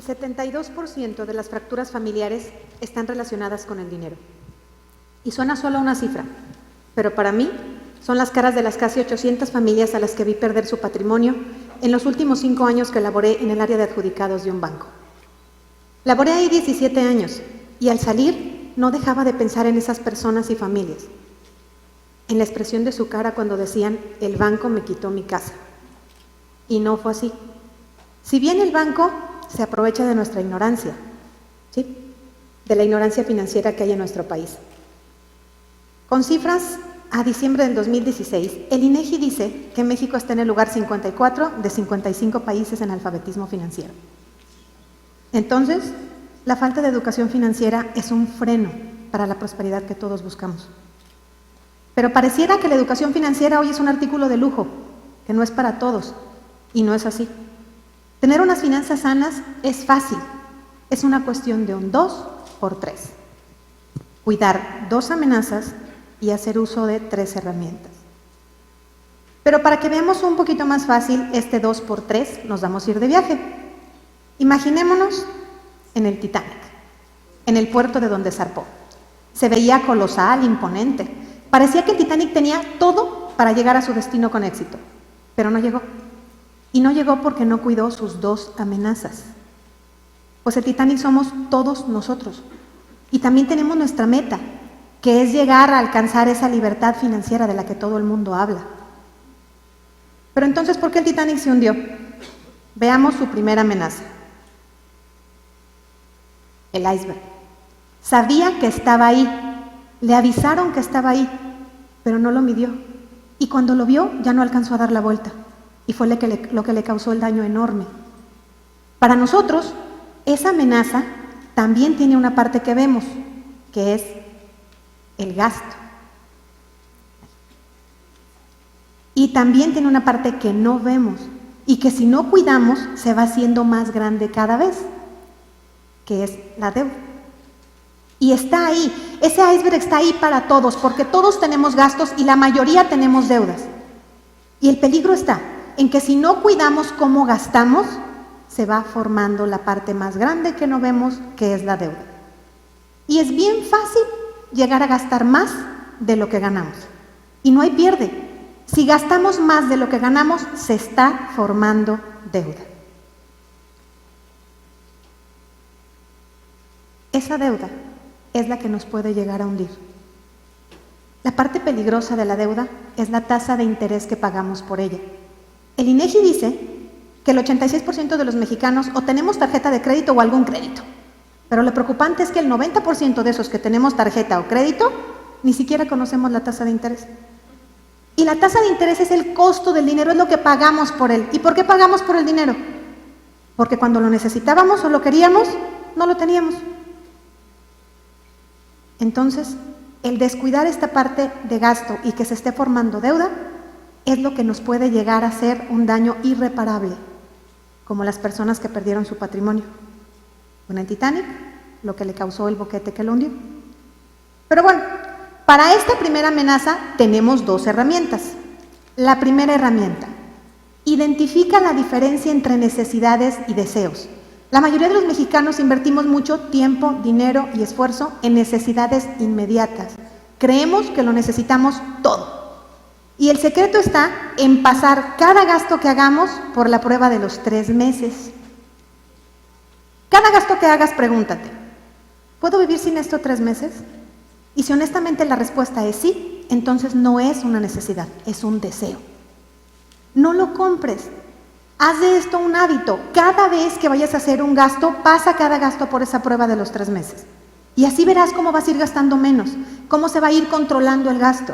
72% de las fracturas familiares están relacionadas con el dinero. Y suena solo una cifra, pero para mí son las caras de las casi 800 familias a las que vi perder su patrimonio en los últimos 5 años que laboré en el área de adjudicados de un banco. Laboré ahí 17 años y al salir no dejaba de pensar en esas personas y familias, en la expresión de su cara cuando decían: el banco me quitó mi casa. Y no fue así. Si bien el banco se aprovecha de nuestra ignorancia, ¿sí?, de la ignorancia financiera que hay en nuestro país. Con cifras a diciembre del 2016, el INEGI dice que México está en el lugar 54 de 55 países en alfabetismo financiero. Entonces, la falta de educación financiera es un freno para la prosperidad que todos buscamos. Pero pareciera que la educación financiera hoy es un artículo de lujo, que no es para todos, y no es así. Tener unas finanzas sanas es fácil, es una cuestión de un 2 por 3. Cuidar 2 amenazas y hacer uso de 3 herramientas. Pero para que veamos un poquito más fácil este 2 por 3, nos vamos a ir de viaje. Imaginémonos en el Titanic, en el puerto de donde zarpó. Se veía colosal, imponente. Parecía que el Titanic tenía todo para llegar a su destino con éxito, pero no llegó. Y no llegó porque no cuidó sus 2 amenazas. Pues el Titanic somos todos nosotros. Y también tenemos nuestra meta, que es llegar a alcanzar esa libertad financiera de la que todo el mundo habla. Pero entonces, ¿por qué el Titanic se hundió? Veamos su primera amenaza. El iceberg. Sabía que estaba ahí, le avisaron que estaba ahí, pero no lo midió. Y cuando lo vio, ya no alcanzó a dar la vuelta. Y fue lo que le causó el daño enorme. Para nosotros, esa amenaza también tiene una parte que vemos, que es el gasto. Y también tiene una parte que no vemos y que si no cuidamos se va haciendo más grande cada vez, que es la deuda. Y está ahí, ese iceberg está ahí para todos, porque todos tenemos gastos y la mayoría tenemos deudas. Y el peligro está en que si no cuidamos cómo gastamos, se va formando la parte más grande que no vemos, que es la deuda. Y es bien fácil llegar a gastar más de lo que ganamos. Y no hay pierde. Si gastamos más de lo que ganamos, se está formando deuda. Esa deuda es la que nos puede llegar a hundir. La parte peligrosa de la deuda es la tasa de interés que pagamos por ella. El INEGI dice que el 86% de los mexicanos o tenemos tarjeta de crédito o algún crédito. Pero lo preocupante es que el 90% de esos que tenemos tarjeta o crédito, ni siquiera conocemos la tasa de interés. Y la tasa de interés es el costo del dinero, es lo que pagamos por él. ¿Y por qué pagamos por el dinero? Porque cuando lo necesitábamos o lo queríamos, no lo teníamos. Entonces, el descuidar esta parte de gasto y que se esté formando deuda, es lo que nos puede llegar a hacer un daño irreparable, como las personas que perdieron su patrimonio. Con el Titanic, lo que le causó el boquete que lo hundió. Pero bueno, para esta primera amenaza tenemos 2 herramientas. La primera herramienta, identifica la diferencia entre necesidades y deseos. La mayoría de los mexicanos invertimos mucho tiempo, dinero y esfuerzo en necesidades inmediatas. Creemos que lo necesitamos todo. Y el secreto está en pasar cada gasto que hagamos por la prueba de los 3 meses. Cada gasto que hagas, pregúntate, ¿puedo vivir sin esto 3 meses? Y si honestamente la respuesta es sí, entonces no es una necesidad, es un deseo. No lo compres. Haz de esto un hábito. Cada vez que vayas a hacer un gasto, pasa cada gasto por esa prueba de los 3 meses. Y así verás cómo vas a ir gastando menos, cómo se va a ir controlando el gasto.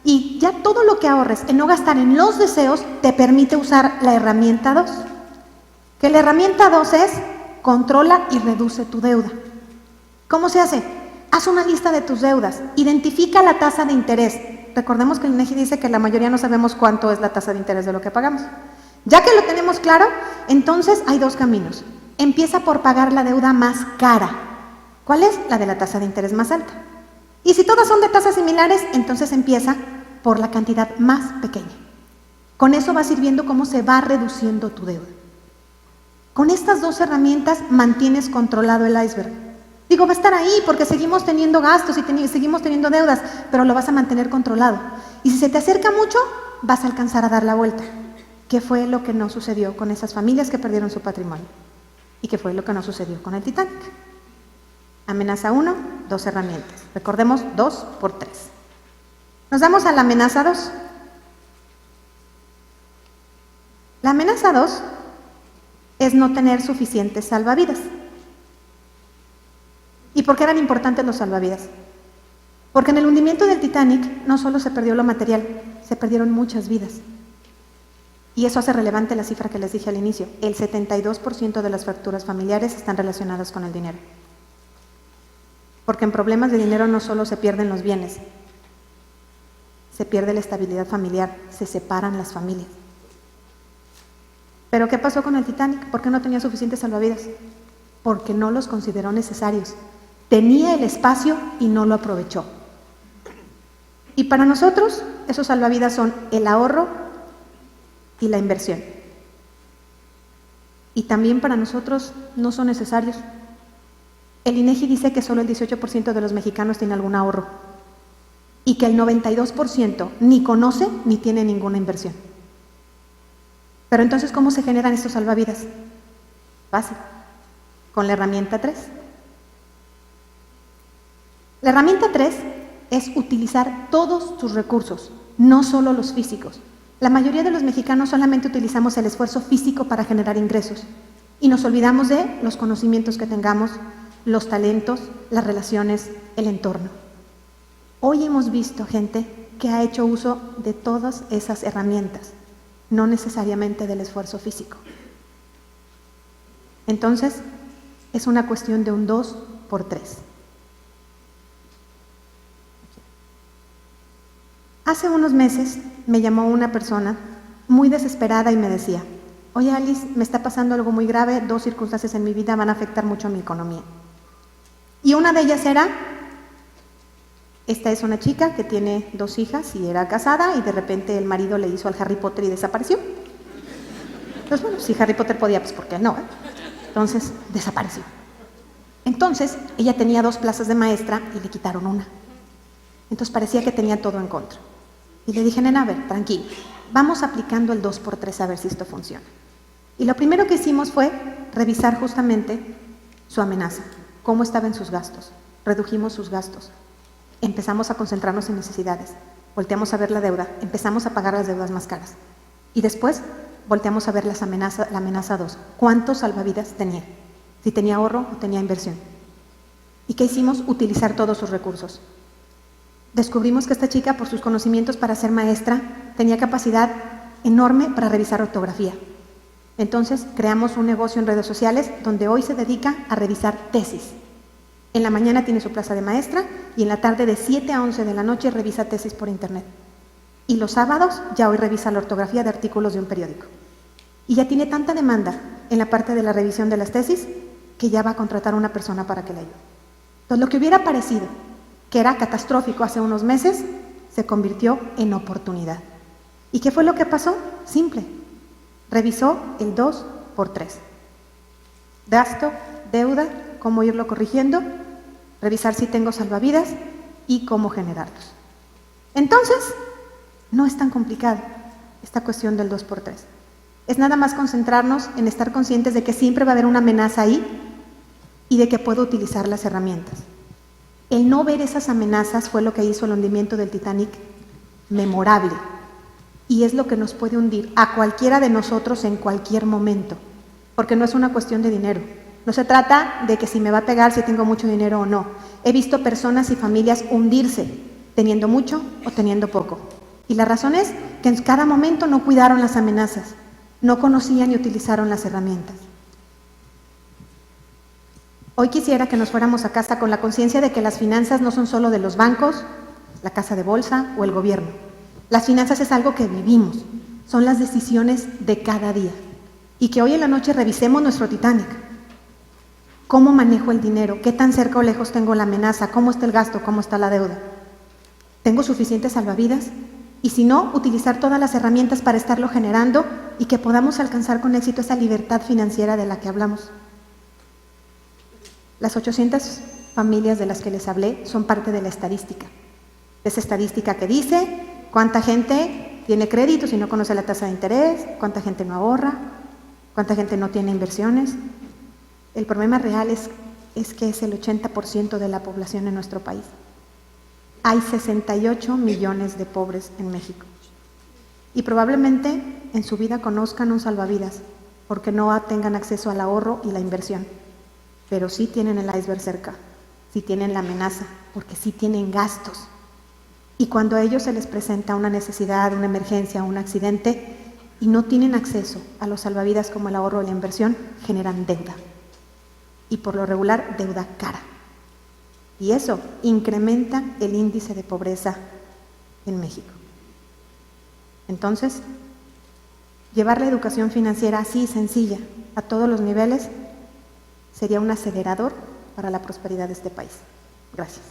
Y ya todo lo que ahorres en no gastar en los deseos te permite usar la herramienta 2. Que la herramienta 2 es controla y reduce tu deuda. ¿Cómo se hace? Haz una lista de tus deudas, identifica la tasa de interés. Recordemos que el INEGI dice que la mayoría no sabemos cuánto es la tasa de interés de lo que pagamos. Ya que lo tenemos claro, entonces hay 2 caminos. Empieza por pagar la deuda más cara. ¿Cuál es? La de la tasa de interés más alta. Y si todas son de tasas similares, entonces empieza por la cantidad más pequeña. Con eso vas a ir viendo cómo se va reduciendo tu deuda. Con estas dos herramientas mantienes controlado el iceberg. Digo, va a estar ahí porque seguimos teniendo gastos y seguimos teniendo deudas, pero lo vas a mantener controlado. Y si se te acerca mucho, vas a alcanzar a dar la vuelta. ¿Qué fue lo que no sucedió con esas familias que perdieron su patrimonio? ¿Y qué fue lo que no sucedió con el Titanic? Amenaza 1, 2 herramientas. Recordemos 2 por 3. Nos vamos a la amenaza 2. La amenaza 2 es no tener suficientes salvavidas. ¿Y por qué eran importantes los salvavidas? Porque en el hundimiento del Titanic no solo se perdió lo material, se perdieron muchas vidas. Y eso hace relevante la cifra que les dije al inicio. El 72% de las fracturas familiares están relacionadas con el dinero. Porque en problemas de dinero no solo se pierden los bienes, se pierde la estabilidad familiar, se separan las familias. ¿Pero qué pasó con el Titanic? ¿Por qué no tenía suficientes salvavidas? Porque no los consideró necesarios. Tenía el espacio y no lo aprovechó. Y para nosotros, esos salvavidas son el ahorro y la inversión. Y también para nosotros no son necesarios. El INEGI dice que solo el 18% de los mexicanos tiene algún ahorro y que el 92% ni conoce ni tiene ninguna inversión. Pero entonces, ¿cómo se generan estos salvavidas? Fácil, con la herramienta 3. La herramienta 3 es utilizar todos tus recursos, no solo los físicos. La mayoría de los mexicanos solamente utilizamos el esfuerzo físico para generar ingresos y nos olvidamos de los conocimientos que tengamos, los talentos, las relaciones, el entorno. Hoy hemos visto gente que ha hecho uso de todas esas herramientas, no necesariamente del esfuerzo físico. Entonces, es una cuestión de un 2 por 3. Hace unos meses me llamó una persona muy desesperada y me decía: oye Alice, me está pasando algo muy grave, 2 circunstancias en mi vida van a afectar mucho a mi economía. Y una de ellas era, esta es una chica que tiene 2 hijas y era casada y de repente el marido le hizo al Harry Potter y desapareció. Entonces, bueno, si Harry Potter podía, pues ¿por qué no? Entonces, desapareció. Entonces, ella tenía 2 plazas de maestra y le quitaron una. Entonces parecía que tenía todo en contra. Y le dije: nena, a ver, tranquilo, vamos aplicando el 2 por 3 a ver si esto funciona. Y lo primero que hicimos fue revisar justamente su amenaza, cómo estaba en sus gastos. Redujimos sus gastos. Empezamos a concentrarnos en necesidades. Volteamos a ver la deuda, empezamos a pagar las deudas más caras. Y después volteamos a ver la amenaza 2. ¿Cuántos salvavidas tenía? Si tenía ahorro o tenía inversión. ¿Y qué hicimos? Utilizar todos sus recursos. Descubrimos que esta chica, por sus conocimientos para ser maestra, tenía capacidad enorme para revisar ortografía. Entonces, creamos un negocio en redes sociales donde hoy se dedica a revisar tesis. En la mañana tiene su plaza de maestra y en la tarde de 7 a 11 de la noche revisa tesis por internet. Y los sábados ya hoy revisa la ortografía de artículos de un periódico. Y ya tiene tanta demanda en la parte de la revisión de las tesis que ya va a contratar a una persona para que le ayude. Entonces, lo que hubiera parecido que era catastrófico hace unos meses, se convirtió en oportunidad. ¿Y qué fue lo que pasó? Simple. Revisó el 2 por 3. Gasto, deuda, cómo irlo corrigiendo, revisar si tengo salvavidas y cómo generarlos. Entonces, no es tan complicado esta cuestión del 2 por 3. Es nada más concentrarnos en estar conscientes de que siempre va a haber una amenaza ahí y de que puedo utilizar las herramientas. El no ver esas amenazas fue lo que hizo el hundimiento del Titanic memorable y es lo que nos puede hundir a cualquiera de nosotros en cualquier momento, porque no es una cuestión de dinero. No se trata de que si me va a pegar, si tengo mucho dinero o no. He visto personas y familias hundirse teniendo mucho o teniendo poco. Y la razón es que en cada momento no cuidaron las amenazas, no conocían y utilizaron las herramientas. Hoy quisiera que nos fuéramos a casa con la conciencia de que las finanzas no son solo de los bancos, la casa de bolsa o el gobierno. Las finanzas es algo que vivimos, son las decisiones de cada día. Y que hoy en la noche revisemos nuestro Titanic. ¿Cómo manejo el dinero? ¿Qué tan cerca o lejos tengo la amenaza? ¿Cómo está el gasto? ¿Cómo está la deuda? ¿Tengo suficientes salvavidas? Y si no, utilizar todas las herramientas para estarlo generando y que podamos alcanzar con éxito esa libertad financiera de la que hablamos. Las 800 familias de las que les hablé son parte de la estadística. Esa estadística que dice cuánta gente tiene créditos y no conoce la tasa de interés, cuánta gente no ahorra, cuánta gente no tiene inversiones. El problema real es que es el 80% de la población en nuestro país. Hay 68 millones de pobres en México. Y probablemente en su vida conozcan un salvavidas, porque no tengan acceso al ahorro y la inversión. Pero sí tienen el iceberg cerca, sí tienen la amenaza, porque sí tienen gastos. Y cuando a ellos se les presenta una necesidad, una emergencia, un accidente, y no tienen acceso a los salvavidas como el ahorro o la inversión, generan deuda. Y por lo regular, deuda cara. Y eso incrementa el índice de pobreza en México. Entonces, llevar la educación financiera así, sencilla, a todos los niveles, sería un acelerador para la prosperidad de este país. Gracias.